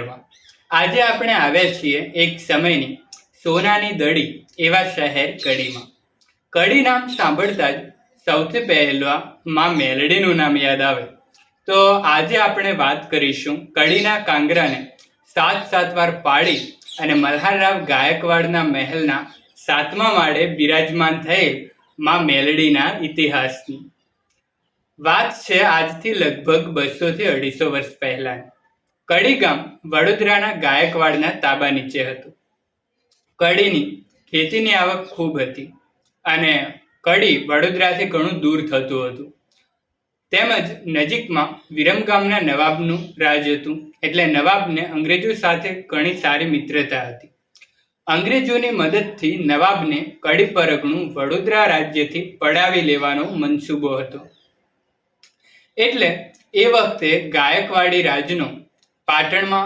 શહેરમાં. આજે આપણે આવ્યા છીએ એક સમયની સોનાની દડી એવા શહેર કડીમાં. કડી નામ સાંભળતા જ સૌથી પહેલા માં મેલડીનું નામ યાદ આવે. તો આજે આપણે વાત કરીશું કડીના કાંગરાને 7 વાર પાડી અને મલ્હારરાવ ગાયકવાડના મહેલના 7મા માળે બિરાજમાન થયેલ માં મેલડીના ઇતિહાસની. વાત છે આજથી લગભગ 200 થી 250 વર્ષ પહેલાની. કડી ગામ વડોદરાના ગાયકવાડના તાબા નીચે હતું. કડીની ખેતીની આવક ખૂબ હતી અને કડી વડોદરાથી ઘણું દૂર થતું હતું. તેમજ નજીકમાં વિરમગામના નવાબનું રાજ હતું, એટલે નવાબને અંગ્રેજો સાથે ઘણી સારી મિત્રતા હતી. અંગ્રેજોની મદદથી નવાબને કડી પરગણું વડોદરા રાજ્યથી પડાવી લેવાનો મનસૂબો હતો. એટલે એ વખતે ગાયકવાડી રાજનો પાટણમાં